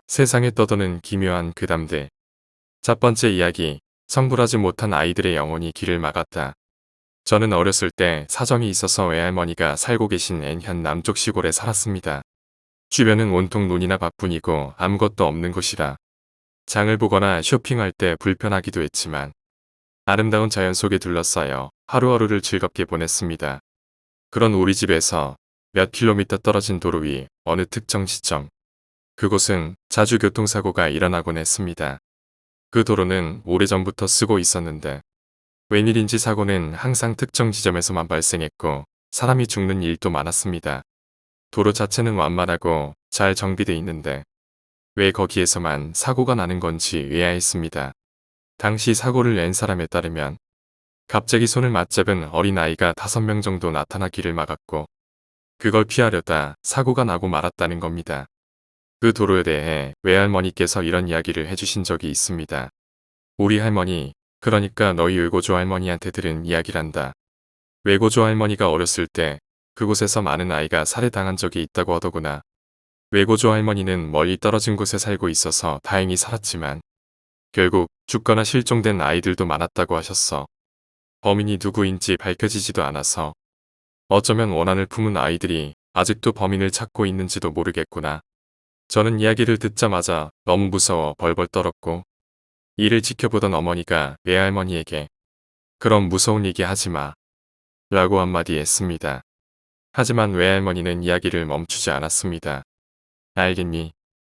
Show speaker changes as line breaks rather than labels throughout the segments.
세상에 떠도는 기묘한 괴담들. 첫 번째 이야기, 성불하지 못한 아이들의 영혼이 길을 막았다. 저는 어렸을 때 사정이 있어서 외할머니가 살고 계신 N현 남쪽 시골에 살았습니다. 주변은 온통 논이나 밭뿐이고 아무것도 없는 곳이라 장을 보거나 쇼핑할 때 불편하기도 했지만 아름다운 자연 속에 둘러싸여 하루하루를 즐겁게 보냈습니다. 그런 우리 집에서 몇 킬로미터 떨어진 도로 위 어느 특정 시점, 그곳은 자주 교통사고가 일어나곤 했습니다. 그 도로는 오래전부터 쓰고 있었는데 웬일인지 사고는 항상 특정 지점에서만 발생했고 사람이 죽는 일도 많았습니다. 도로 자체는 완만하고 잘 정비돼 있는데 왜 거기에서만 사고가 나는 건지 의아했습니다. 당시 사고를 낸 사람에 따르면 갑자기 손을 맞잡은 어린아이가 5명 정도 나타나 길을 막았고 그걸 피하려다 사고가 나고 말았다는 겁니다. 그 도로에 대해 외할머니께서 이런 이야기를 해주신 적이 있습니다. 우리 할머니, 그러니까 너희 외고조 할머니한테 들은 이야기란다. 외고조 할머니가 어렸을 때 그곳에서 많은 아이가 살해당한 적이 있다고 하더구나. 외고조 할머니는 멀리 떨어진 곳에 살고 있어서 다행히 살았지만 결국 죽거나 실종된 아이들도 많았다고 하셨어. 범인이 누구인지 밝혀지지도 않아서 어쩌면 원한을 품은 아이들이 아직도 범인을 찾고 있는지도 모르겠구나. 저는 이야기를 듣자마자 너무 무서워 벌벌 떨었고 이를 지켜보던 어머니가 외할머니에게 그럼 무서운 얘기 하지 마 라고 한마디 했습니다. 하지만 외할머니는 이야기를 멈추지 않았습니다. 알겠니?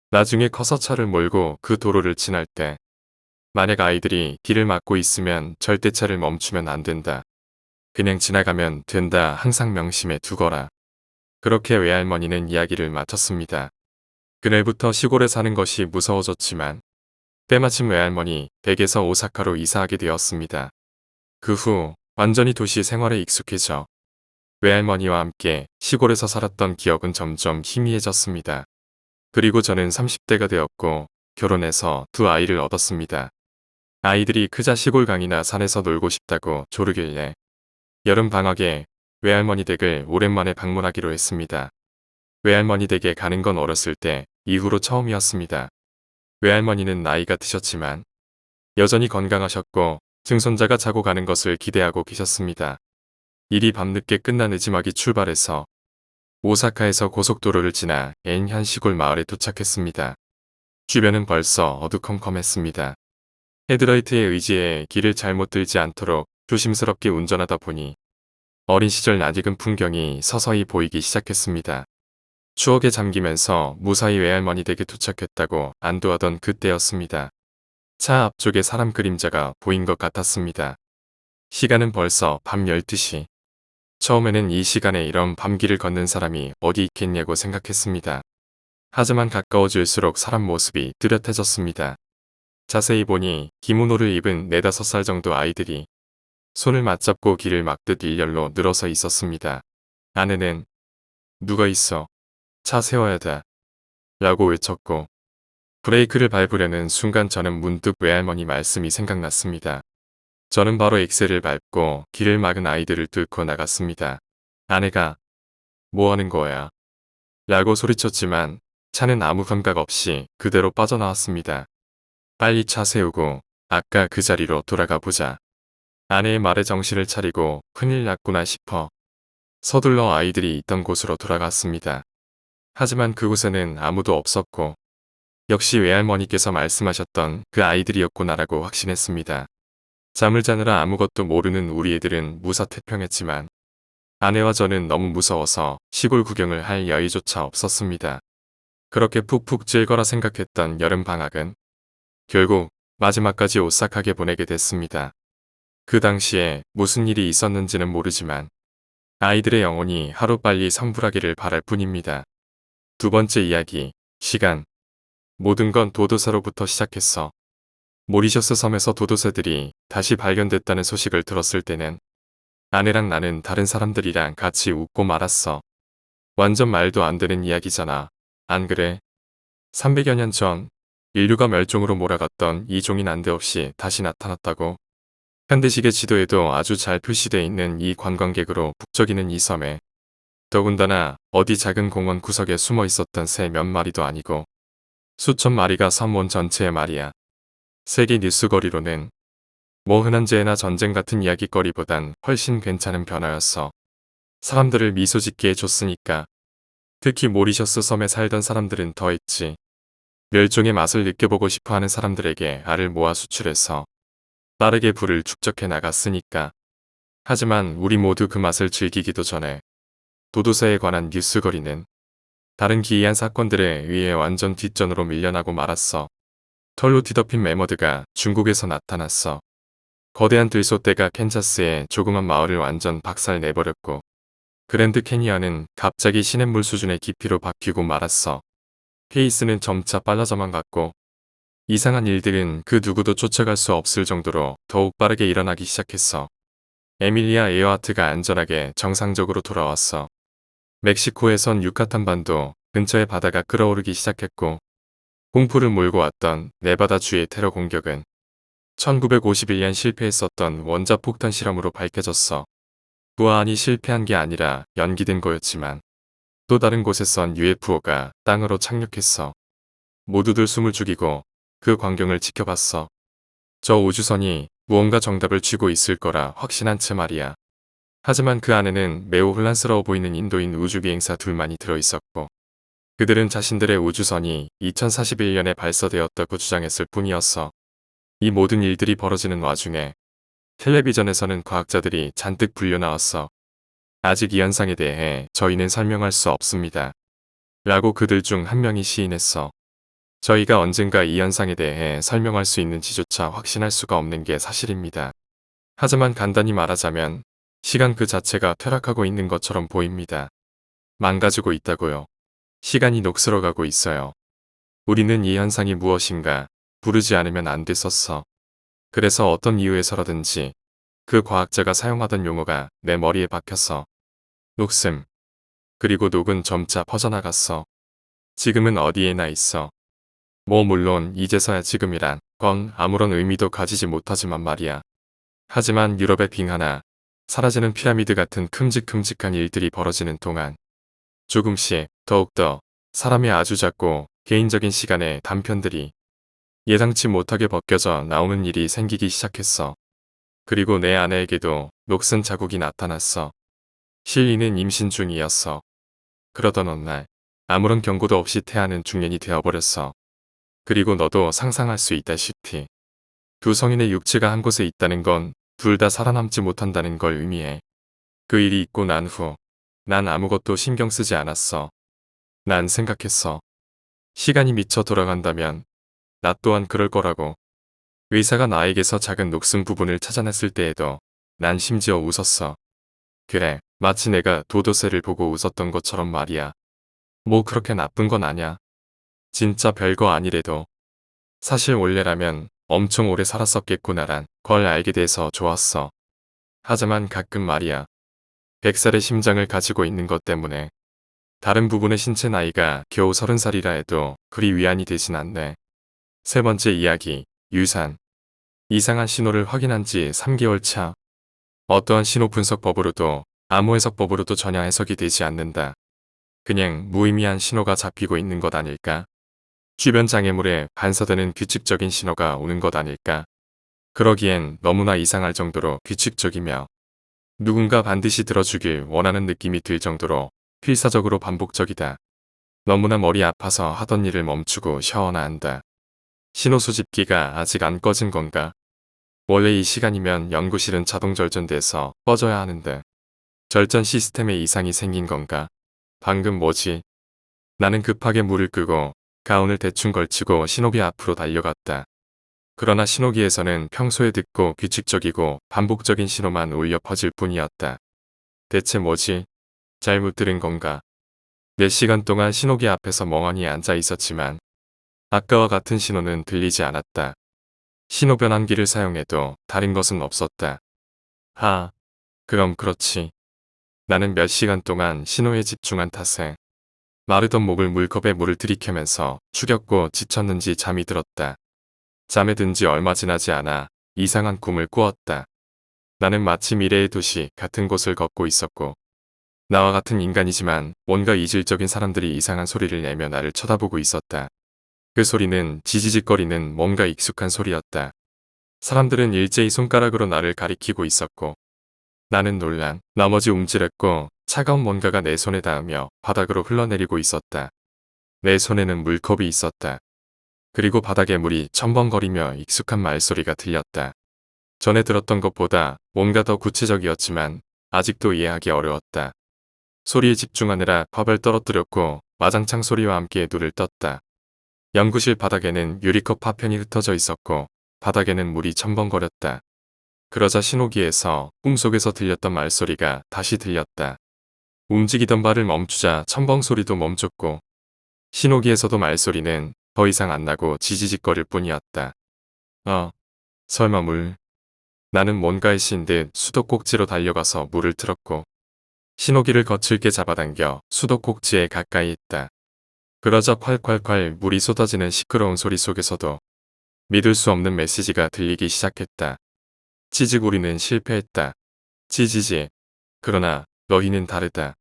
나중에 커서 차를 몰고 그 도로를 지날 때 만약 아이들이 길을 막고 있으면 절대 차를 멈추면 안 된다. 그냥 지나가면 된다. 항상 명심해 두거라. 그렇게 외할머니는 이야기를 마쳤습니다. 그날부터 시골에 사는 것이 무서워졌지만 때마침 외할머니 댁에서 오사카로 이사하게 되었습니다. 그 후 완전히 도시 생활에 익숙해져 외할머니와 함께 시골에서 살았던 기억은 점점 희미해졌습니다. 그리고 저는 30대가 되었고 결혼해서 2아이를 얻었습니다. 아이들이 크자 시골 강이나 산에서 놀고 싶다고 조르길래 여름 방학에 외할머니 댁을 오랜만에 방문하기로 했습니다. 외할머니 댁에 가는 건 어렸을 때 이후로 처음이었습니다. 외할머니는 나이가 드셨지만 여전히 건강하셨고 증손자가 자고 가는 것을 기대하고 계셨습니다. 일이 밤늦게 끝난 늦지막이 출발해서 오사카에서 고속도로를 지나 N현 시골 마을에 도착했습니다. 주변은 벌써 어두컴컴했습니다. 헤드라이트에 의지해 길을 잘못 들지 않도록 조심스럽게 운전하다 보니 어린 시절 낯익은 풍경이 서서히 보이기 시작했습니다. 추억에 잠기면서 무사히 외할머니 댁에 도착했다고 안도하던 그때였습니다. 차 앞쪽에 사람 그림자가 보인 것 같았습니다. 시간은 벌써 밤 12시. 처음에는 이 시간에 이런 밤길을 걷는 사람이 어디 있겠냐고 생각했습니다. 하지만 가까워질수록 사람 모습이 뚜렷해졌습니다. 자세히 보니 기모노를 입은 4, 5살 정도 아이들이 손을 맞잡고 길을 막듯 일렬로 늘어서 있었습니다. 안에는 누가 있어? 차 세워야 돼. 라고 외쳤고 브레이크를 밟으려는 순간 저는 문득 외할머니 말씀이 생각났습니다. 저는 바로 엑셀을 밟고 길을 막은 아이들을 뚫고 나갔습니다. 아내가 뭐 하는 거야? 라고 소리쳤지만 차는 아무 감각 없이 그대로 빠져나왔습니다. 빨리 차 세우고 아까 그 자리로 돌아가 보자. 아내의 말에 정신을 차리고 큰일 났구나 싶어 서둘러 아이들이 있던 곳으로 돌아갔습니다. 하지만 그곳에는 아무도 없었고 역시 외할머니께서 말씀하셨던 그 아이들이었구나라고 확신했습니다. 잠을 자느라 아무것도 모르는 우리 애들은 무사태평했지만 아내와 저는 너무 무서워서 시골 구경을 할 여유조차 없었습니다. 그렇게 푹푹 찔 거라 생각했던 여름방학은 결국 마지막까지 오싹하게 보내게 됐습니다. 그 당시에 무슨 일이 있었는지는 모르지만 아이들의 영혼이 하루빨리 성불하기를 바랄 뿐입니다. 두 번째 이야기, 시간. 모든 건 도도새로부터 시작했어. 모리셔스 섬에서 도도새들이 다시 발견됐다는 소식을 들었을 때는 아내랑 나는 다른 사람들이랑 같이 웃고 말았어. 완전 말도 안 되는 이야기잖아. 안 그래? 300여 년 전 인류가 멸종으로 몰아갔던 이 종이 난데없이 다시 나타났다고. 현대식의 지도에도 아주 잘 표시되어 있는 이 관광객으로 북적이는 이 섬에 더군다나 어디 작은 공원 구석에 숨어 있었던 새 몇 마리도 아니고 수천 마리가 섬원 전체에 말이야. 세계 뉴스거리로는 뭐 흔한 재해나 전쟁 같은 이야기거리보단 훨씬 괜찮은 변화였어. 사람들을 미소 짓게 해줬으니까. 특히 모리셔스 섬에 살던 사람들은 더했지. 멸종의 맛을 느껴보고 싶어하는 사람들에게 알을 모아 수출해서 빠르게 부를 축적해 나갔으니까. 하지만 우리 모두 그 맛을 즐기기도 전에 도도새에 관한 뉴스거리는 다른 기이한 사건들에 의해 완전 뒷전으로 밀려나고 말았어. 털로 뒤덮인 매머드가 중국에서 나타났어. 거대한 들소떼가 캔자스의 조그만 마을을 완전 박살 내버렸고 그랜드 캐니언은 갑자기 시냇물 수준의 깊이로 바뀌고 말았어. 페이스는 점차 빨라져만 갔고 이상한 일들은 그 누구도 쫓아갈 수 없을 정도로 더욱 빠르게 일어나기 시작했어. 에밀리아 에어하트가 안전하게 정상적으로 돌아왔어. 멕시코에선 유카탄 반도 근처의 바다가 끓어오르기 시작했고 공포를 몰고 왔던 네바다주의 테러 공격은 1951년 실패했었던 원자폭탄 실험으로 밝혀졌어. 부하안이 실패한 게 아니라 연기된 거였지만 또 다른 곳에선 UFO가 땅으로 착륙했어. 모두들 숨을 죽이고 그 광경을 지켜봤어. 저 우주선이 무언가 정답을 쥐고 있을 거라 확신한 채 말이야. 하지만 그 안에는 매우 혼란스러워 보이는 인도인 우주비행사 둘만이 들어있었고 그들은 자신들의 우주선이 2041년에 발사되었다고 주장했을 뿐이었어. 이 모든 일들이 벌어지는 와중에 텔레비전에서는 과학자들이 잔뜩 불려 나왔어. 아직 이 현상에 대해 저희는 설명할 수 없습니다. 라고 그들 중 한 명이 시인했어. 저희가 언젠가 이 현상에 대해 설명할 수 있는지조차 확신할 수가 없는 게 사실입니다. 하지만 간단히 말하자면 시간 그 자체가 퇴락하고 있는 것처럼 보입니다. 망가지고 있다고요. 시간이 녹슬어가고 있어요. 우리는 이 현상이 무엇인가 부르지 않으면 안 됐었어. 그래서 어떤 이유에서라든지 그 과학자가 사용하던 용어가 내 머리에 박혔어. 녹슨. 그리고 녹은 점차 퍼져나갔어. 지금은 어디에나 있어. 뭐 물론 이제서야 지금이란 건 아무런 의미도 가지지 못하지만 말이야. 하지만 유럽의 빙하나 사라지는 피라미드 같은 큼직큼직한 일들이 벌어지는 동안 조금씩 더욱더 사람의 아주 작고 개인적인 시간의 단편들이 예상치 못하게 벗겨져 나오는 일이 생기기 시작했어. 그리고 내 아내에게도 녹슨 자국이 나타났어. 실리는 임신 중이었어. 그러던 어느 날 아무런 경고도 없이 태아는 중년이 되어버렸어. 그리고 너도 상상할 수 있다시피 두 성인의 육체가 한 곳에 있다는 건 둘 다 살아남지 못한다는 걸 의미해. 그 일이 있고 난 후 난 아무것도 신경 쓰지 않았어. 난 생각했어. 시간이 미쳐 돌아간다면 나 또한 그럴 거라고. 의사가 나에게서 작은 녹슨 부분을 찾아냈을 때에도 난 심지어 웃었어. 그래, 마치 내가 도도새를 보고 웃었던 것처럼 말이야. 뭐 그렇게 나쁜 건 아냐. 진짜 별거 아니래도. 사실 원래라면 엄청 오래 살았었겠구나란 걸 알게 돼서 좋았어. 하지만 가끔 말이야. 100살의 심장을 가지고 있는 것 때문에 다른 부분의 신체 나이가 겨우 30살이라 해도 그리 위안이 되진 않네. 세 번째 이야기, 유산. 이상한 신호를 확인한 지 3개월 차. 어떠한 신호 분석법으로도 암호 해석법으로도 전혀 해석이 되지 않는다. 그냥 무의미한 신호가 잡히고 있는 것 아닐까? 주변 장애물에 반사되는 규칙적인 신호가 오는 것 아닐까? 그러기엔 너무나 이상할 정도로 규칙적이며 누군가 반드시 들어주길 원하는 느낌이 들 정도로 필사적으로 반복적이다. 너무나 머리 아파서 하던 일을 멈추고 쉬어나 한다. 신호 수집기가 아직 안 꺼진 건가? 원래 이 시간이면 연구실은 자동 절전돼서 꺼져야 하는데 절전 시스템에 이상이 생긴 건가? 방금 뭐지? 나는 급하게 물을 끄고 가운을 대충 걸치고 신호기 앞으로 달려갔다. 그러나 신호기에서는 평소에 듣고 규칙적이고 반복적인 신호만 울려 퍼질 뿐이었다. 대체 뭐지? 잘못 들은 건가? 몇 시간 동안 신호기 앞에서 멍하니 앉아 있었지만 아까와 같은 신호는 들리지 않았다. 신호 변환기를 사용해도 다른 것은 없었다. 그럼 그렇지. 나는 몇 시간 동안 신호에 집중한 탓에 마르던 목을 물컵에 물을 들이켜면서 추겼고 지쳤는지 잠이 들었다. 잠에 든 지 얼마 지나지 않아 이상한 꿈을 꾸었다. 나는 마치 미래의 도시 같은 곳을 걷고 있었고 나와 같은 인간이지만 뭔가 이질적인 사람들이 이상한 소리를 내며 나를 쳐다보고 있었다. 그 소리는 지지직거리는 뭔가 익숙한 소리였다. 사람들은 일제히 손가락으로 나를 가리키고 있었고 나는 놀란 나머지 움찔했고 차가운 뭔가가 내 손에 닿으며 바닥으로 흘러내리고 있었다. 내 손에는 물컵이 있었다. 그리고 바닥에 물이 첨벙거리며 익숙한 말소리가 들렸다. 전에 들었던 것보다 뭔가 더 구체적이었지만 아직도 이해하기 어려웠다. 소리에 집중하느라 컵을 떨어뜨렸고 와장창 소리와 함께 눈을 떴다. 연구실 바닥에는 유리컵 파편이 흩어져 있었고 바닥에는 물이 첨벙거렸다. 그러자 신호기에서 꿈속에서 들렸던 말소리가 다시 들렸다. 움직이던 발을 멈추자 첨벙 소리도 멈췄고 신호기에서도 말소리는 더 이상 안 나고 지지직거릴 뿐이었다. 설마 물. 나는 뭔가에 씌인 듯 수도꼭지로 달려가서 물을 틀었고 신호기를 거칠게 잡아당겨 수도꼭지에 가까이 있다. 그러자 콸콸콸 물이 쏟아지는 시끄러운 소리 속에서도 믿을 수 없는 메시지가 들리기 시작했다. 치즈구리는 실패했다. 치지지. 그러나 너희는 다르다.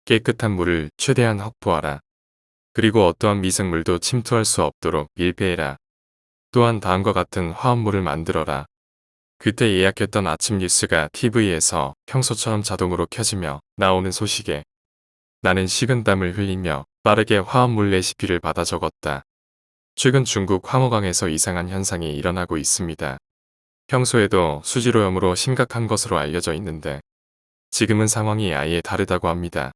깨끗한 물을 최대한 확보하라. 그리고 어떠한 미생물도 침투할 수 없도록 밀폐해라. 또한 다음과 같은 화합물을 만들어라. 그때 예약했던 아침 뉴스가 TV에서 평소처럼 자동으로 켜지며 나오는 소식에 나는 식은땀을 흘리며 빠르게 화합물 레시피를 받아 적었다. 최근 중국 황허강에서 이상한 현상이 일어나고 있습니다. 평소에도 수질오염으로 심각한 것으로 알려져 있는데 지금은 상황이 아예 다르다고 합니다.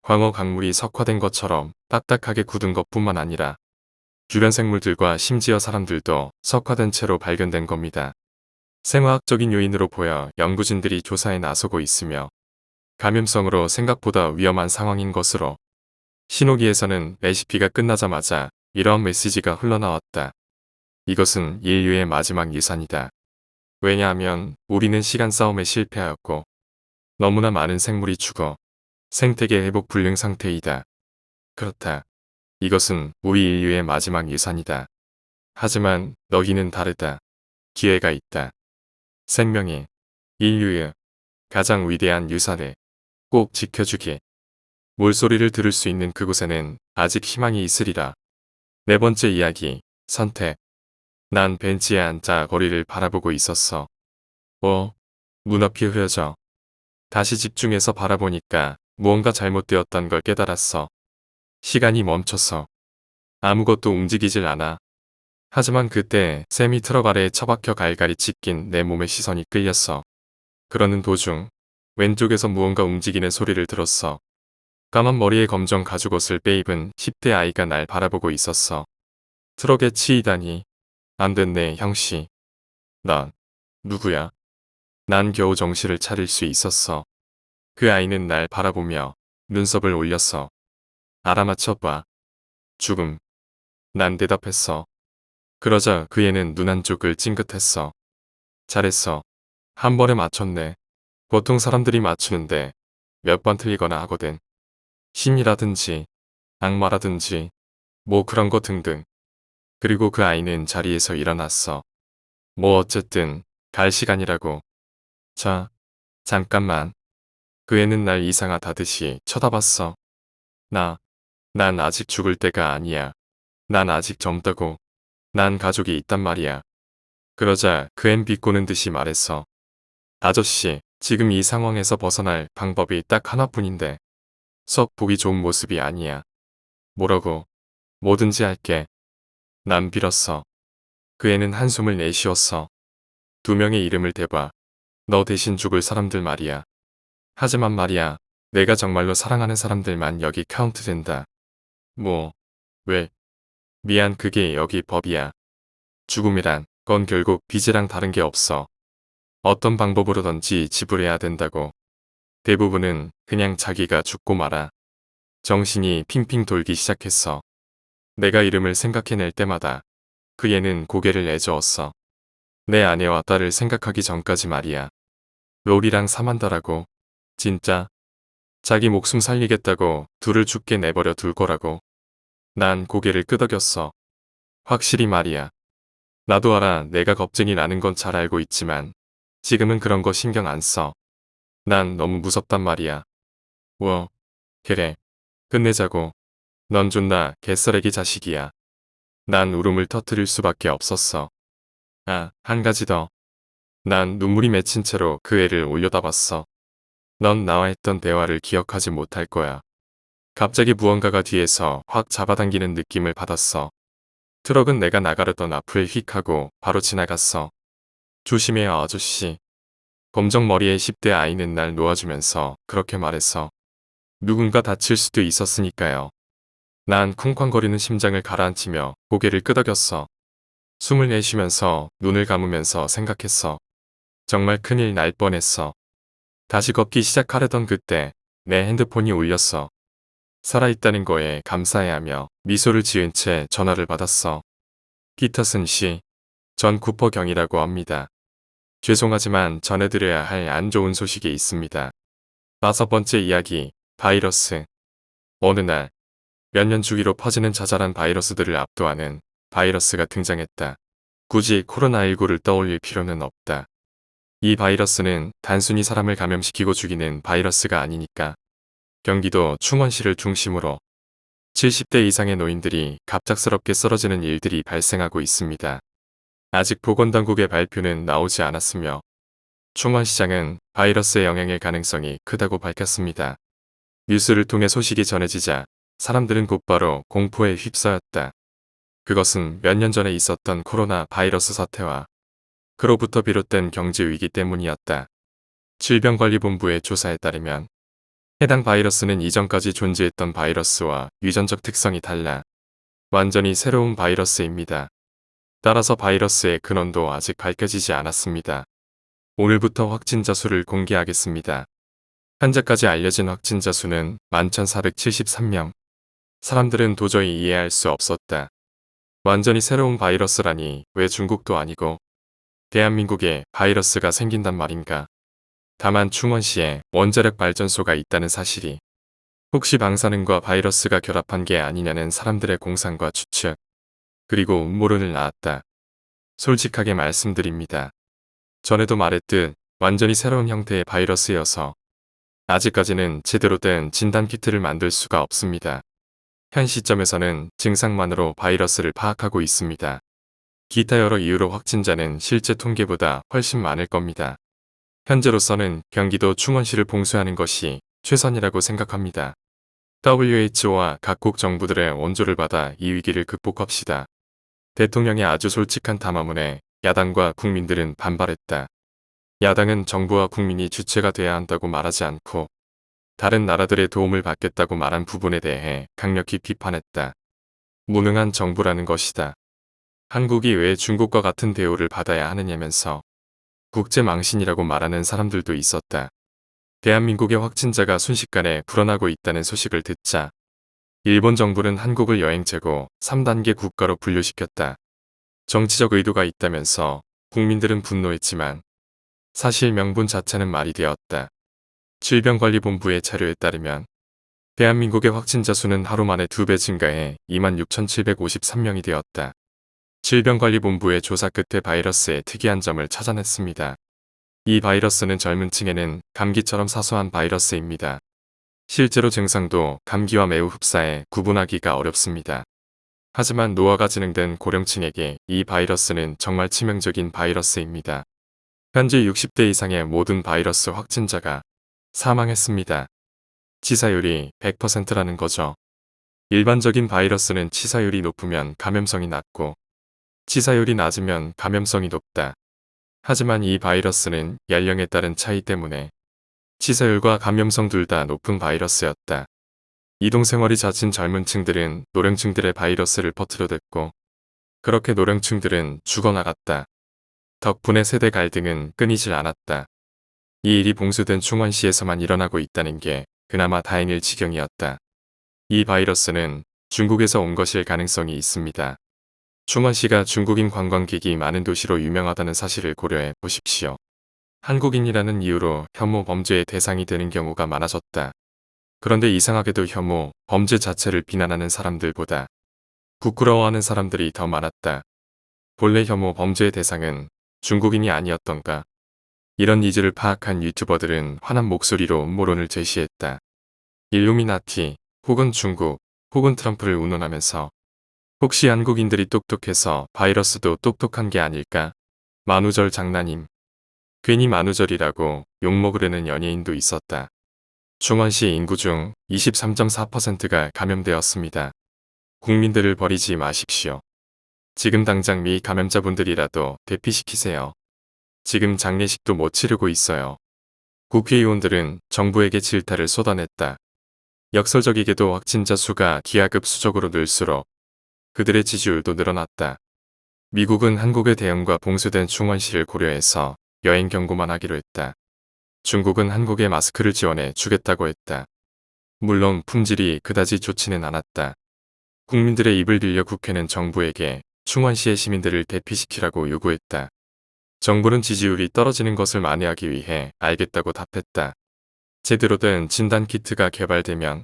황허 강물이 석화된 것처럼 딱딱하게 굳은 것뿐만 아니라 주변 생물들과 심지어 사람들도 석화된 채로 발견된 겁니다. 생화학적인 요인으로 보여 연구진들이 조사에 나서고 있으며 감염성으로 생각보다 위험한 상황인 것으로 신호기에서는 레시피가 끝나자마자 이러한 메시지가 흘러나왔다. 이것은 인류의 마지막 유산이다. 왜냐하면 우리는 시간 싸움에 실패하였고 너무나 많은 생물이 죽어 생태계 회복 불능 상태이다. 그렇다. 이것은 우리 인류의 마지막 유산이다. 하지만 너희는 다르다. 기회가 있다. 생명의 인류의 가장 위대한 유산을 꼭 지켜주기. 물소리를 들을 수 있는 그곳에는 아직 희망이 있으리라. 네 번째 이야기, 선택. 난 벤치에 앉아 거리를 바라보고 있었어. 눈앞이 흐려져. 다시 집중해서 바라보니까 무언가 잘못되었던 걸 깨달았어. 시간이 멈췄어. 아무것도 움직이질 않아. 하지만 그때 세미 트럭 아래에 처박혀 갈갈이 찢긴 내 몸의 시선이 끌렸어. 그러는 도중 왼쪽에서 무언가 움직이는 소리를 들었어. 까만 머리에 검정 가죽옷을 빼입은 10대 아이가 날 바라보고 있었어. 트럭에 치이다니. 안 됐네, 형씨. 난 누구야? 난 겨우 정신을 차릴 수 있었어. 그 아이는 날 바라보며 눈썹을 올렸어. 알아맞혀봐. 죽음. 난 대답했어. 그러자 그 애는 눈 한쪽을 찡긋했어. 잘했어. 한 번에 맞췄네. 보통 사람들이 맞추는데 몇 번 틀리거나 하거든. 신이라든지 악마라든지 뭐 그런 거 등등. 그리고 그 아이는 자리에서 일어났어. 뭐 어쨌든 갈 시간이라고. 자, 잠깐만. 그 애는 날 이상하다듯이 쳐다봤어. 난 아직 죽을 때가 아니야. 난 아직 젊다고. 난 가족이 있단 말이야. 그러자 그 앤 비꼬는 듯이 말했어. 아저씨, 지금 이 상황에서 벗어날 방법이 딱 하나뿐인데 썩 보기 좋은 모습이 아니야. 뭐라고? 뭐든지 할게. 난 빌었어. 그 애는 한숨을 내쉬었어. 두 명의 이름을 대봐. 너 대신 죽을 사람들 말이야. 하지만 말이야, 내가 정말로 사랑하는 사람들만 여기 카운트된다. 뭐, 왜? 미안, 그게 여기 법이야. 죽음이란 건 결국 빚이랑 다른 게 없어. 어떤 방법으로든지 지불해야 된다고. 대부분은 그냥 자기가 죽고 말아. 정신이 핑핑 돌기 시작했어. 내가 이름을 생각해낼 때마다 그 애는 고개를 내저었어. 내 아내와 딸을 생각하기 전까지 말이야. 롤이랑 사만다라고. 진짜. 자기 목숨 살리겠다고 둘을 죽게 내버려 둘 거라고. 난 고개를 끄덕였어. 확실히 말이야. 나도 알아, 내가 겁쟁이 라는 건 잘 알고 있지만 지금은 그런 거 신경 안 써. 난 너무 무섭단 말이야. 그래. 끝내자고. 넌 존나 개쓰레기 자식이야. 난 울음을 터뜨릴 수밖에 없었어. 아, 한 가지 더. 난 눈물이 맺힌 채로 그 애를 올려다봤어. 넌 나와 했던 대화를 기억하지 못할 거야. 갑자기 무언가가 뒤에서 확 잡아당기는 느낌을 받았어. 트럭은 내가 나가려던 앞을 휙 하고 바로 지나갔어. 조심해요, 아저씨. 검정 머리의 10대 아이는 날 놓아주면서 그렇게 말했어. 누군가 다칠 수도 있었으니까요. 난 쿵쾅거리는 심장을 가라앉히며 고개를 끄덕였어. 숨을 내쉬면서 눈을 감으면서 생각했어. 정말 큰일 날 뻔했어. 다시 걷기 시작하려던 그때 내 핸드폰이 울렸어. 살아있다는 거에 감사해하며 미소를 지은 채 전화를 받았어. 피터슨 씨, 전 쿠퍼 경이라고 합니다. 죄송하지만 전해드려야 할 안 좋은 소식이 있습니다. 5번째 이야기, 바이러스. 어느 날, 몇 년 주기로 퍼지는 자잘한 바이러스들을 압도하는 바이러스가 등장했다. 굳이 코로나19를 떠올릴 필요는 없다. 이 바이러스는 단순히 사람을 감염시키고 죽이는 바이러스가 아니니까. 경기도 충원시를 중심으로 70대 이상의 노인들이 갑작스럽게 쓰러지는 일들이 발생하고 있습니다. 아직 보건당국의 발표는 나오지 않았으며 충원시장은 바이러스의 영향일 가능성이 크다고 밝혔습니다. 뉴스를 통해 소식이 전해지자 사람들은 곧바로 공포에 휩싸였다. 그것은 몇 년 전에 있었던 코로나 바이러스 사태와 그로부터 비롯된 경제 위기 때문이었다. 질병관리본부의 조사에 따르면 해당 바이러스는 이전까지 존재했던 바이러스와 유전적 특성이 달라 완전히 새로운 바이러스입니다. 따라서 바이러스의 근원도 아직 밝혀지지 않았습니다. 오늘부터 확진자 수를 공개하겠습니다. 현재까지 알려진 확진자 수는 11,473명. 사람들은 도저히 이해할 수 없었다. 완전히 새로운 바이러스라니 왜 중국도 아니고 대한민국에 바이러스가 생긴단 말인가. 다만 충원시에 원자력 발전소가 있다는 사실이 혹시 방사능과 바이러스가 결합한 게 아니냐는 사람들의 공상과 추측 그리고 음모론을 낳았다. 솔직하게 말씀드립니다. 전에도 말했듯 완전히 새로운 형태의 바이러스여서 아직까지는 제대로 된 진단키트를 만들 수가 없습니다. 현 시점에서는 증상만으로 바이러스를 파악하고 있습니다. 기타 여러 이유로 확진자는 실제 통계보다 훨씬 많을 겁니다. 현재로서는 경기도 충원시를 봉쇄하는 것이 최선이라고 생각합니다. WHO와 각국 정부들의 원조를 받아 이 위기를 극복합시다. 대통령의 아주 솔직한 담화문에 야당과 국민들은 반발했다. 야당은 정부와 국민이 주체가 돼야 한다고 말하지 않고 다른 나라들의 도움을 받겠다고 말한 부분에 대해 강력히 비판했다. 무능한 정부라는 것이다. 한국이 왜 중국과 같은 대우를 받아야 하느냐면서 국제망신이라고 말하는 사람들도 있었다. 대한민국의 확진자가 순식간에 불어나고 있다는 소식을 듣자 일본 정부는 한국을 여행제고 3단계 국가로 분류시켰다. 정치적 의도가 있다면서 국민들은 분노했지만 사실 명분 자체는 말이 되었다. 질병관리본부의 자료에 따르면 대한민국의 확진자 수는 하루 만에 2배 증가해 26,753명이 되었다. 질병관리본부의 조사 끝에 바이러스의 특이한 점을 찾아냈습니다. 이 바이러스는 젊은 층에는 감기처럼 사소한 바이러스입니다. 실제로 증상도 감기와 매우 흡사해 구분하기가 어렵습니다. 하지만 노화가 진행된 고령층에게 이 바이러스는 정말 치명적인 바이러스입니다. 현재 60대 이상의 모든 바이러스 확진자가 사망했습니다. 치사율이 100%라는 거죠. 일반적인 바이러스는 치사율이 높으면 감염성이 낮고 치사율이 낮으면 감염성이 높다. 하지만 이 바이러스는 연령에 따른 차이 때문에 치사율과 감염성 둘 다 높은 바이러스였다. 이동생활이 잦은 젊은 층들은 노령층들의 바이러스를 퍼뜨려댔고 그렇게 노령층들은 죽어나갔다. 덕분에 세대 갈등은 끊이질 않았다. 이 일이 봉쇄된 충원시에서만 일어나고 있다는 게 그나마 다행일 지경이었다. 이 바이러스는 중국에서 온 것일 가능성이 있습니다. 충원시가 중국인 관광객이 많은 도시로 유명하다는 사실을 고려해 보십시오. 한국인이라는 이유로 혐오 범죄의 대상이 되는 경우가 많아졌다. 그런데 이상하게도 혐오, 범죄 자체를 비난하는 사람들보다 부끄러워하는 사람들이 더 많았다. 본래 혐오 범죄의 대상은 중국인이 아니었던가. 이런 니즈를 파악한 유튜버들은 화난 목소리로 음모론을 제시했다. 일루미나티, 혹은 중국, 혹은 트럼프를 운운하면서 혹시 한국인들이 똑똑해서 바이러스도 똑똑한 게 아닐까? 만우절 장난임. 괜히 만우절이라고 욕먹으려는 연예인도 있었다. 충원시 인구 중 23.4%가 감염되었습니다. 국민들을 버리지 마십시오. 지금 당장 미 감염자분들이라도 대피시키세요. 지금 장례식도 못 치르고 있어요. 국회의원들은 정부에게 질타를 쏟아냈다. 역설적이게도 확진자 수가 기하급수적으로 늘수록 그들의 지지율도 늘어났다. 미국은 한국의 대응과 봉쇄된 충원시를 고려해서 여행 경고만 하기로 했다. 중국은 한국에 마스크를 지원해 주겠다고 했다. 물론 품질이 그다지 좋지는 않았다. 국민들의 입을 빌려 국회는 정부에게 충원시의 시민들을 대피시키라고 요구했다. 정부는 지지율이 떨어지는 것을 만회하기 위해 알겠다고 답했다. 제대로 된 진단키트가 개발되면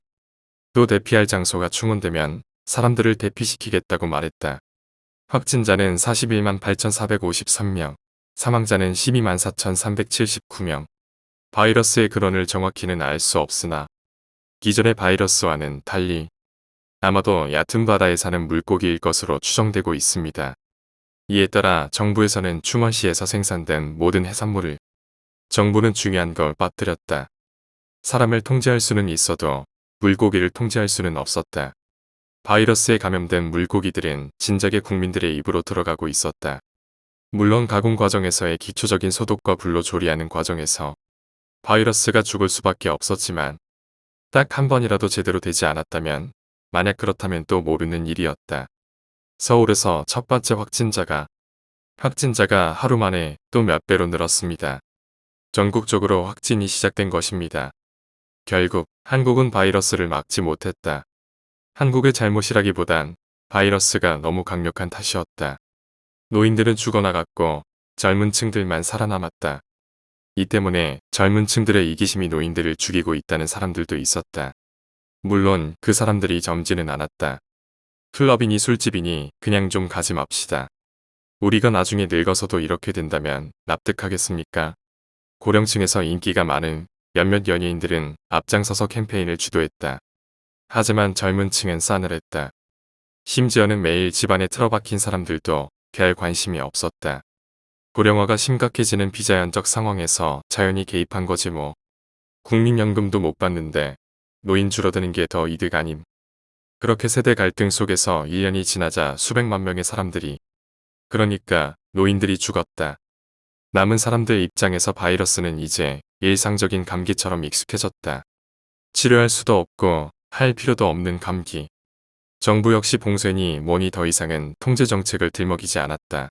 또 대피할 장소가 충원되면 사람들을 대피시키겠다고 말했다. 확진자는 41만 8,453명, 사망자는 12만 4,379명. 바이러스의 근원을 정확히는 알 수 없으나 기존의 바이러스와는 달리 아마도 얕은 바다에 사는 물고기일 것으로 추정되고 있습니다. 이에 따라 정부에서는 충원시에서 생산된 모든 해산물을 정부는 중요한 걸 빠뜨렸다. 사람을 통제할 수는 있어도 물고기를 통제할 수는 없었다. 바이러스에 감염된 물고기들은 진작에 국민들의 입으로 들어가고 있었다. 물론 가공 과정에서의 기초적인 소독과 불로 조리하는 과정에서 바이러스가 죽을 수밖에 없었지만 딱 한 번이라도 제대로 되지 않았다면 만약 그렇다면 또 모르는 일이었다. 서울에서 첫 번째 확진자가 하루 만에 또 몇 배로 늘었습니다. 전국적으로 확진이 시작된 것입니다. 결국 한국은 바이러스를 막지 못했다. 한국의 잘못이라기보단 바이러스가 너무 강력한 탓이었다. 노인들은 죽어나갔고 젊은 층들만 살아남았다. 이 때문에 젊은 층들의 이기심이 노인들을 죽이고 있다는 사람들도 있었다. 물론 그 사람들이 젊지는 않았다. 클럽이니 술집이니 그냥 좀 가지 맙시다. 우리가 나중에 늙어서도 이렇게 된다면 납득하겠습니까? 고령층에서 인기가 많은 몇몇 연예인들은 앞장서서 캠페인을 주도했다. 하지만 젊은 층은 싸늘했다. 심지어는 매일 집안에 틀어박힌 사람들도 별 관심이 없었다. 고령화가 심각해지는 비자연적 상황에서 자연이 개입한 거지 뭐. 국민연금도 못 받는데 노인 줄어드는 게 더 이득 아님. 그렇게 세대 갈등 속에서 1년이 지나자 수백만 명의 사람들이, 그러니까 노인들이 죽었다. 남은 사람들 입장에서 바이러스는 이제 일상적인 감기처럼 익숙해졌다. 치료할 수도 없고 할 필요도 없는 감기. 정부 역시 봉쇄니 뭐니 더 이상은 통제 정책을 들먹이지 않았다.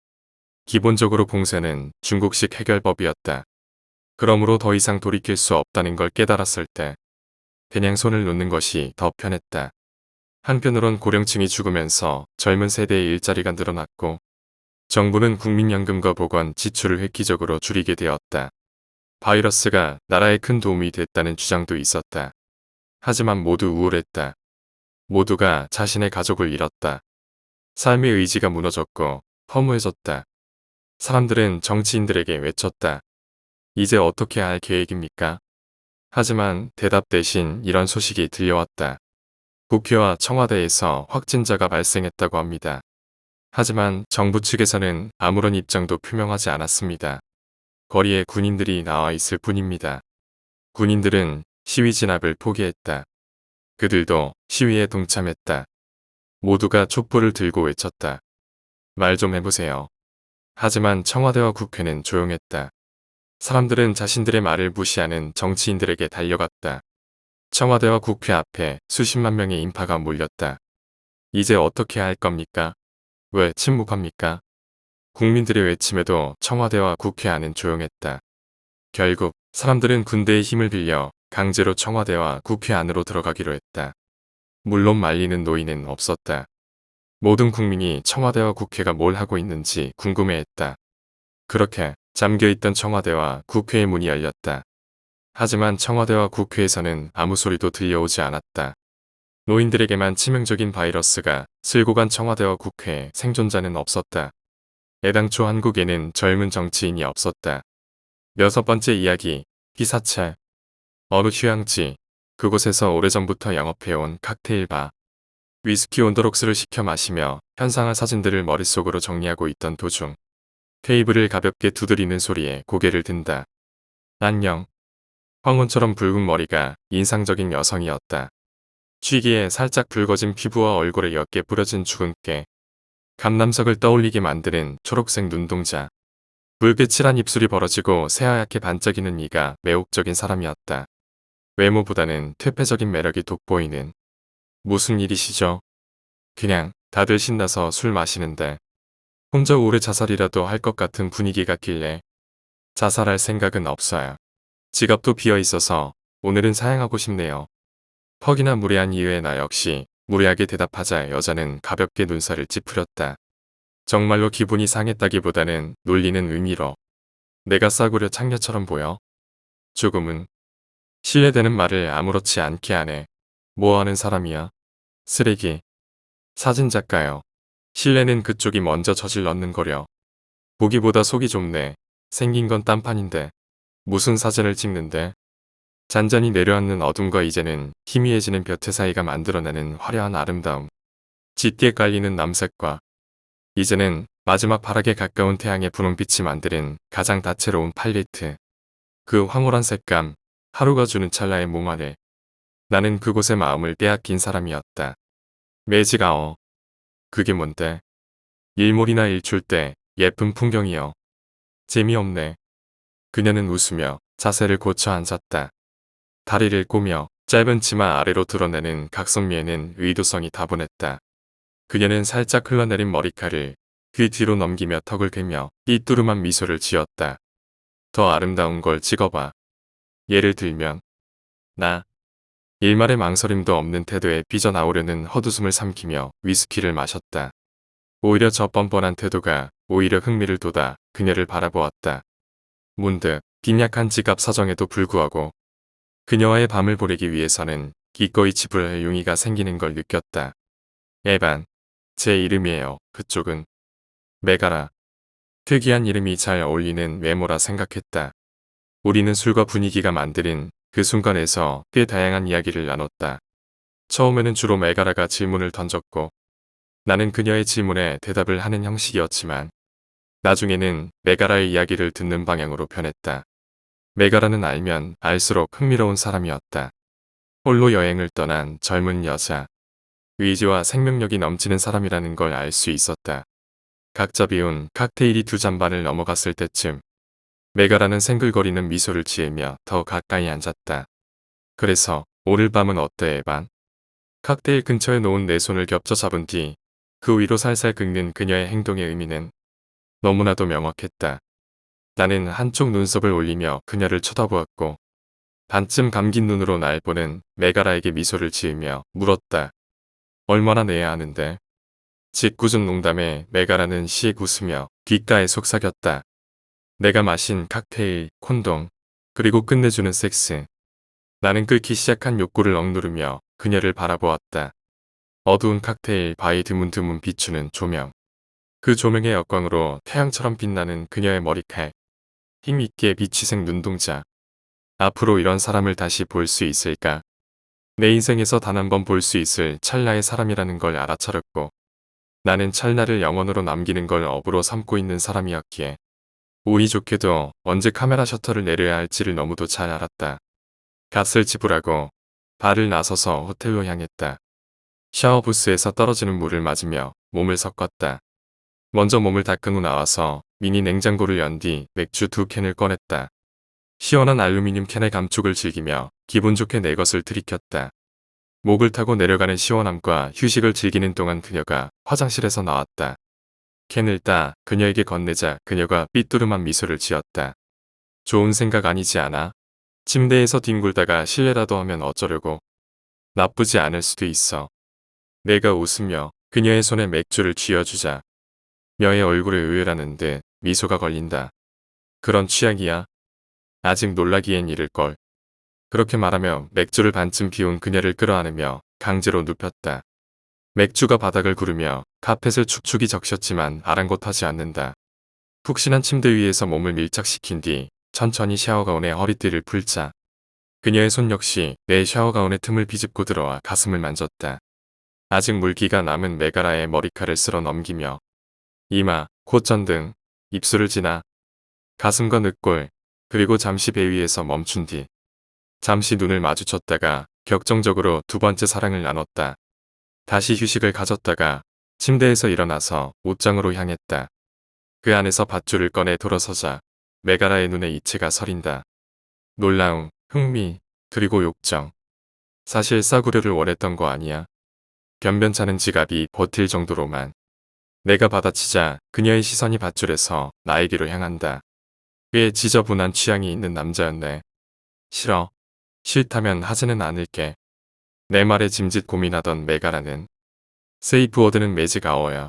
기본적으로 봉쇄는 중국식 해결법이었다. 그러므로 더 이상 돌이킬 수 없다는 걸 깨달았을 때 그냥 손을 놓는 것이 더 편했다. 한편으론 고령층이 죽으면서 젊은 세대의 일자리가 늘어났고 정부는 국민연금과 보건 지출을 획기적으로 줄이게 되었다. 바이러스가 나라에 큰 도움이 됐다는 주장도 있었다. 하지만 모두 우울했다. 모두가 자신의 가족을 잃었다. 삶의 의지가 무너졌고 허무해졌다. 사람들은 정치인들에게 외쳤다. 이제 어떻게 할 계획입니까? 하지만 대답 대신 이런 소식이 들려왔다. 국회와 청와대에서 확진자가 발생했다고 합니다. 하지만 정부 측에서는 아무런 입장도 표명하지 않았습니다. 거리에 군인들이 나와 있을 뿐입니다. 군인들은 시위 진압을 포기했다. 그들도 시위에 동참했다. 모두가 촛불을 들고 외쳤다. 말 좀 해보세요. 하지만 청와대와 국회는 조용했다. 사람들은 자신들의 말을 무시하는 정치인들에게 달려갔다. 청와대와 국회 앞에 수십만 명의 인파가 몰렸다. 이제 어떻게 할 겁니까? 왜 침묵합니까? 국민들의 외침에도 청와대와 국회 안은 조용했다. 결국 사람들은 군대의 힘을 빌려 강제로 청와대와 국회 안으로 들어가기로 했다. 물론 말리는 노인은 없었다. 모든 국민이 청와대와 국회가 뭘 하고 있는지 궁금해했다. 그렇게 잠겨있던 청와대와 국회의 문이 열렸다. 하지만 청와대와 국회에서는 아무 소리도 들려오지 않았다. 노인들에게만 치명적인 바이러스가 쓸고 간 청와대와 국회에 생존자는 없었다. 애당초 한국에는 젊은 정치인이 없었다. 여섯 번째 이야기, 피사찰. 어느 휴양지, 그곳에서 오래전부터 영업해온 칵테일 바. 위스키 온더록스를 시켜 마시며 현상화 사진들을 머릿속으로 정리하고 있던 도중 테이블을 가볍게 두드리는 소리에 고개를 든다. 안녕. 황혼처럼 붉은 머리가 인상적인 여성이었다. 취기에 살짝 붉어진 피부와 얼굴에 옅게 뿌려진 주근깨, 감남석을 떠올리게 만드는 초록색 눈동자, 붉게 칠한 입술이 벌어지고 새하얗게 반짝이는 이가 매혹적인 사람이었다. 외모보다는 퇴폐적인 매력이 돋보이는. 무슨 일이시죠? 그냥 다들 신나서 술 마시는데 혼자 오래 자살이라도 할 것 같은 분위기 같길래 자살할 생각은 없어요. 지갑도 비어 있어서 오늘은 사양하고 싶네요. 퍽이나 무례한 이유에 나 역시 무례하게 대답하자 여자는 가볍게 눈살을 찌푸렸다. 정말로 기분이 상했다기보다는 놀리는 의미로. 내가 싸구려 창녀처럼 보여? 조금은. 실례되는 말을 아무렇지 않게 하네. 뭐하는 사람이야? 쓰레기. 사진작가요. 실례는 그쪽이 먼저 저질렀는거려. 보기보다 속이 좁네. 생긴 건 딴판인데. 무슨 사진을 찍는데? 잔잔히 내려앉는 어둠과 이제는 희미해지는 볕의 사이가 만들어내는 화려한 아름다움. 짙게 깔리는 남색과 이제는 마지막 바닥에 가까운 태양의 분홍빛이 만드는 가장 다채로운 팔리트. 그 황홀한 색감, 하루가 주는 찰나의 몽환에 나는 그곳의 마음을 빼앗긴 사람이었다. 매직아워. 그게 뭔데? 일몰이나 일출 때 예쁜 풍경이여. 재미없네. 그녀는 웃으며 자세를 고쳐 앉았다. 다리를 꼬며 짧은 치마 아래로 드러내는 각선미에는 의도성이 다분했다. 그녀는 살짝 흘러내린 머리칼을 귀 뒤로 넘기며 턱을 괴며 삐뚤음한 미소를 지었다. 더 아름다운 걸 찍어봐. 예를 들면 나. 일말의 망설임도 없는 태도에 삐져나오려는 헛웃음을 삼키며 위스키를 마셨다. 오히려 저 뻔뻔한 태도가 오히려 흥미를 돋아 그녀를 바라보았다. 문득 빈약한 지갑 사정에도 불구하고 그녀와의 밤을 보내기 위해서는 기꺼이 지불할 용의가 생기는 걸 느꼈다. 에반. 제 이름이에요. 그쪽은. 메가라. 특이한 이름이 잘 어울리는 외모라 생각했다. 우리는 술과 분위기가 만드는 그 순간에서 꽤 다양한 이야기를 나눴다. 처음에는 주로 메가라가 질문을 던졌고 나는 그녀의 질문에 대답을 하는 형식이었지만 나중에는 메가라의 이야기를 듣는 방향으로 변했다. 메가라는 알면 알수록 흥미로운 사람이었다. 홀로 여행을 떠난 젊은 여자. 의지와 생명력이 넘치는 사람이라는 걸 알 수 있었다. 각자 비운 칵테일이 두 잔 반을 넘어갔을 때쯤 메가라는 생글거리는 미소를 지으며 더 가까이 앉았다. 그래서 오늘 밤은 어때 에반? 칵테일 근처에 놓은 내 손을 겹쳐 잡은 뒤 그 위로 살살 긁는 그녀의 행동의 의미는 너무나도 명확했다. 나는 한쪽 눈썹을 올리며 그녀를 쳐다보았고 반쯤 감긴 눈으로 날 보는 메가라에게 미소를 지으며 물었다. 얼마나 내야 하는데? 짓궂은 농담에 메가라는 씩 웃으며 귓가에 속삭였다. 내가 마신 칵테일, 콘돔, 그리고 끝내주는 섹스. 나는 끓기 시작한 욕구를 억누르며 그녀를 바라보았다. 어두운 칵테일 바위 드문드문 비추는 조명. 그 조명의 역광으로 태양처럼 빛나는 그녀의 머리칼. 힘있게 비치색 눈동자. 앞으로 이런 사람을 다시 볼 수 있을까? 내 인생에서 단 한 번 볼 수 있을 찰나의 사람이라는 걸 알아차렸고 나는 찰나를 영원으로 남기는 걸 업으로 삼고 있는 사람이었기에 운이 좋게도 언제 카메라 셔터를 내려야 할지를 너무도 잘 알았다. 값을 지불하고 발을 나서서 호텔로 향했다. 샤워 부스에서 떨어지는 물을 맞으며 몸을 섞었다. 먼저 몸을 닦은 후 나와서 미니 냉장고를 연 뒤 맥주 2캔을 꺼냈다. 시원한 알루미늄 캔의 감촉을 즐기며 기분 좋게 내 것을 들이켰다. 목을 타고 내려가는 시원함과 휴식을 즐기는 동안 그녀가 화장실에서 나왔다. 캔을 따 그녀에게 건네자 그녀가 삐뚤음한 미소를 지었다. 좋은 생각 아니지 않아? 침대에서 뒹굴다가 실례라도 하면 어쩌려고. 나쁘지 않을 수도 있어. 내가 웃으며 그녀의 손에 맥주를 쥐어주자 여의 얼굴에 의외라는 듯 미소가 걸린다. 그런 취향이야? 아직 놀라기엔 이를걸. 그렇게 말하며 맥주를 반쯤 비운 그녀를 끌어안으며 강제로 눕혔다. 맥주가 바닥을 구르며 카펫을 축축이 적셨지만 아랑곳하지 않는다. 푹신한 침대 위에서 몸을 밀착시킨 뒤 천천히 샤워가운에 허리띠를 풀자 그녀의 손 역시 내 샤워가운의 틈을 비집고 들어와 가슴을 만졌다. 아직 물기가 남은 메가라의 머리칼을 쓸어 넘기며 이마, 콧전 등 입술을 지나 가슴과 늑골, 그리고 잠시 배 위에서 멈춘 뒤 잠시 눈을 마주쳤다가 격정적으로 두 번째 사랑을 나눴다. 다시 휴식을 가졌다가 침대에서 일어나서 옷장으로 향했다. 그 안에서 밧줄을 꺼내 돌아서자 메가라의 눈에 이체가 서린다. 놀라움, 흥미, 그리고 욕정. 사실 싸구려를 원했던 거 아니야. 변변찮은 지갑이 버틸 정도로만. 내가 받아치자 그녀의 시선이 밧줄에서 나에게로 향한다. 꽤 지저분한 취향이 있는 남자였네. 싫어. 싫다면 하지는 않을게. 내 말에 짐짓 고민하던 메가라는 세이프워드는 매직아워야.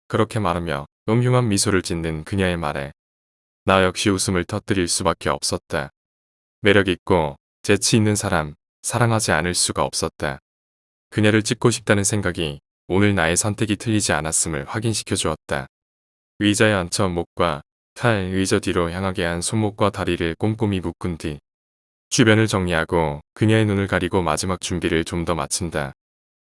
그렇게 말하며 음흉한 미소를 짓는 그녀의 말에 나 역시 웃음을 터뜨릴 수밖에 없었다. 매력있고 재치 있는 사람, 사랑하지 않을 수가 없었다. 그녀를 찍고 싶다는 생각이 오늘 나의 선택이 틀리지 않았음을 확인시켜 주었다. 의자에 앉혀 목과 칼 의자 뒤로 향하게 한 손목과 다리를 꼼꼼히 묶은 뒤 주변을 정리하고 그녀의 눈을 가리고 마지막 준비를 좀 더 마친다.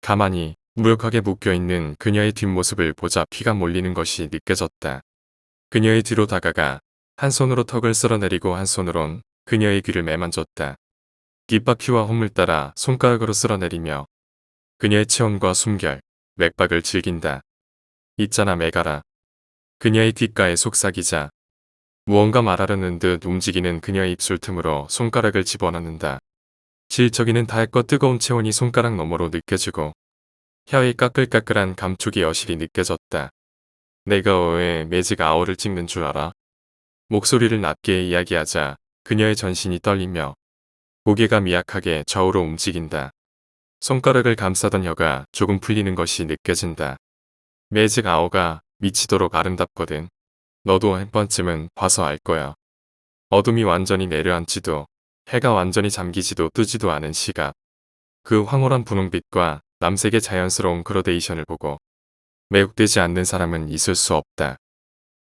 가만히 무력하게 묶여있는 그녀의 뒷모습을 보자 피가 몰리는 것이 느껴졌다. 그녀의 뒤로 다가가 한 손으로 턱을 쓸어내리고 한 손으론 그녀의 귀를 매만졌다. 귓바퀴와 홈을 따라 손가락으로 쓸어내리며 그녀의 체온과 숨결, 맥박을 즐긴다. 있잖아 메가라. 그녀의 귓가에 속삭이자 무언가 말하려는 듯 움직이는 그녀의 입술 틈으로 손가락을 집어넣는다. 질척이는 달고 뜨거운 체온이 손가락 너머로 느껴지고 혀의 까끌까끌한 감촉이 여실히 느껴졌다. 내가 왜 매직 아워를 찍는 줄 알아? 목소리를 낮게 이야기하자 그녀의 전신이 떨리며 고개가 미약하게 좌우로 움직인다. 손가락을 감싸던 혀가 조금 풀리는 것이 느껴진다. 매직 아워가 미치도록 아름답거든. 너도 한 번쯤은 봐서 알 거야. 어둠이 완전히 내려앉지도 해가 완전히 잠기지도 뜨지도 않은 시각. 그 황홀한 분홍빛과 남색의 자연스러운 그라데이션을 보고 매혹되지 않는 사람은 있을 수 없다.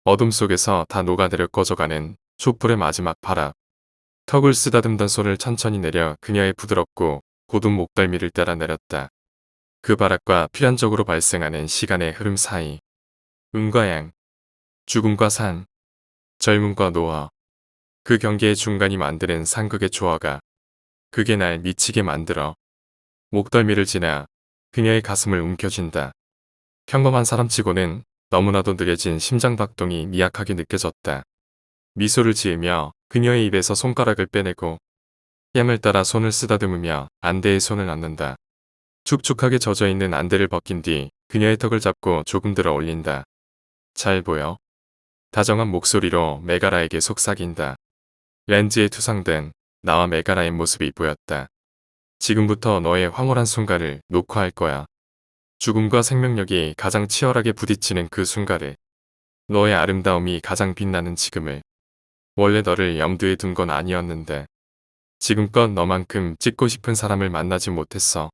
어둠 속에서 다 녹아내려 꺼져가는 촛불의 마지막 바람. 턱을 쓰다듬던 손을 천천히 내려 그녀의 부드럽고 고든 목덜미를 따라 내렸다. 그 바람과 필연적으로 발생하는 시간의 흐름 사이. 음과 양, 죽음과 산, 젊음과 노화. 그 경계의 중간이 만드는 상극의 조화가 그게 날 미치게 만들어. 목덜미를 지나 그녀의 가슴을 움켜쥔다. 평범한 사람치고는 너무나도 느려진 심장박동이 미약하게 느껴졌다. 미소를 지으며 그녀의 입에서 손가락을 빼내고 뺨을 따라 손을 쓰다듬으며 안대에 손을 얹는다. 축축하게 젖어있는 안대를 벗긴 뒤 그녀의 턱을 잡고 조금 들어 올린다. 잘 보여? 다정한 목소리로 메가라에게 속삭인다. 렌즈에 투상된 나와 메가라의 모습이 보였다. 지금부터 너의 황홀한 순간을 녹화할 거야. 죽음과 생명력이 가장 치열하게 부딪히는 그 순간을. 너의 아름다움이 가장 빛나는 지금을. 원래 너를 염두에 둔 건 아니었는데 지금껏 너만큼 찍고 싶은 사람을 만나지 못했어.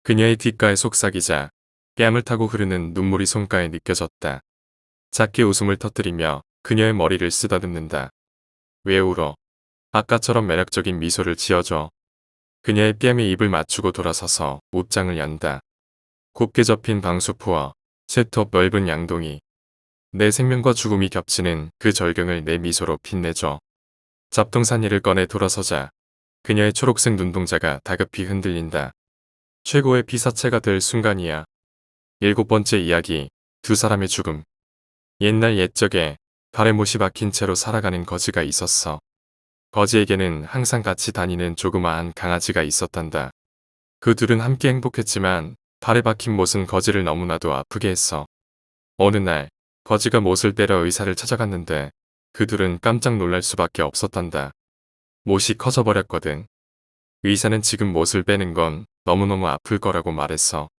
그녀의 뒷가에 속삭이자 뺨을 타고 흐르는 눈물이 손가에 느껴졌다. 작게 웃음을 터뜨리며 그녀의 머리를 쓰다듬는다. 왜 울어? 아까처럼 매력적인 미소를 지어줘. 그녀의 뺨에 입을 맞추고 돌아서서 옷장을 연다. 곱게 접힌 방수포와 채톱 넓은 양동이. 내 생명과 죽음이 겹치는 그 절경을 내 미소로 빛내줘. 잡동사니를 꺼내 돌아서자 그녀의 초록색 눈동자가 다급히 흔들린다. 최고의 피사체가 될 순간이야. 7번째 이야기, 두 사람의 죽음. 옛날 옛적에 발에 못이 박힌 채로 살아가는 거지가 있었어. 거지에게는 항상 같이 다니는 조그마한 강아지가 있었단다. 그 둘은 함께 행복했지만 발에 박힌 못은 거지를 너무나도 아프게 했어. 어느 날 거지가 못을 빼러 의사를 찾아갔는데 그 둘은 깜짝 놀랄 수밖에 없었단다. 못이 커져버렸거든. 의사는 지금 못을 빼는 건 너무너무 아플 거라고 말했어.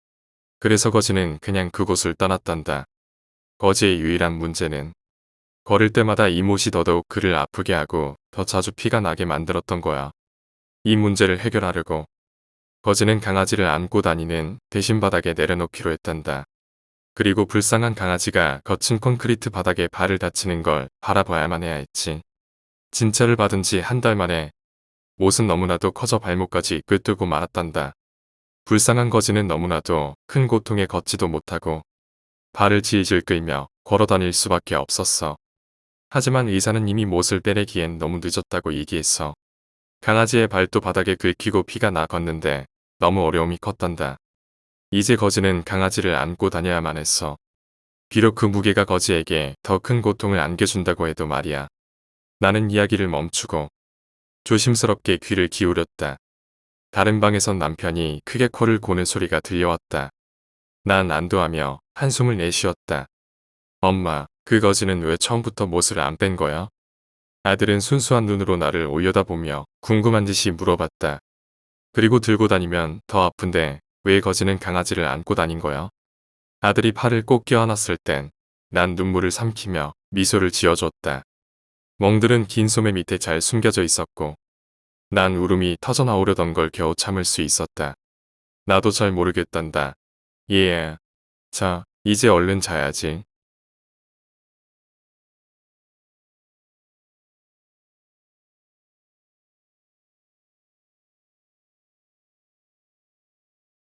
그래서 거지는 그냥 그곳을 떠났단다. 거지의 유일한 문제는 걸을 때마다 이 못이 더더욱 그를 아프게 하고 더 자주 피가 나게 만들었던 거야. 이 문제를 해결하려고 거지는 강아지를 안고 다니는 대신 바닥에 내려놓기로 했단다. 그리고 불쌍한 강아지가 거친 콘크리트 바닥에 발을 다치는 걸 바라봐야만 해야 했지. 진찰을 받은 지 한 달 만에 못은 너무나도 커져 발목까지 꿰뚫고 말았단다. 불쌍한 거지는 너무나도 큰 고통에 걷지도 못하고 발을 질질 끌며 걸어다닐 수밖에 없었어. 하지만 의사는 이미 못을 빼내기엔 너무 늦었다고 얘기했어. 강아지의 발도 바닥에 긁히고 피가 나 걷는데 너무 어려움이 컸단다. 이제 거지는 강아지를 안고 다녀야만 했어. 비록 그 무게가 거지에게 더 큰 고통을 안겨준다고 해도 말이야. 나는 이야기를 멈추고 조심스럽게 귀를 기울였다. 다른 방에선 남편이 크게 코를 고는 소리가 들려왔다. 난 안도하며 한숨을 내쉬었다. 엄마, 그 거지는 왜 처음부터 못을 안 뺀 거야? 아들은 순수한 눈으로 나를 올려다보며 궁금한 듯이 물어봤다. 그리고 들고 다니면 더 아픈데 왜 거지는 강아지를 안고 다닌 거야? 아들이 팔을 꼭 껴안았을 땐 난 눈물을 삼키며 미소를 지어줬다. 멍들은 긴 소매 밑에 잘 숨겨져 있었고 난 울음이 터져나오려던 걸 겨우 참을 수 있었다. 나도 잘 모르겠단다. 예. 자, 이제 얼른 자야지.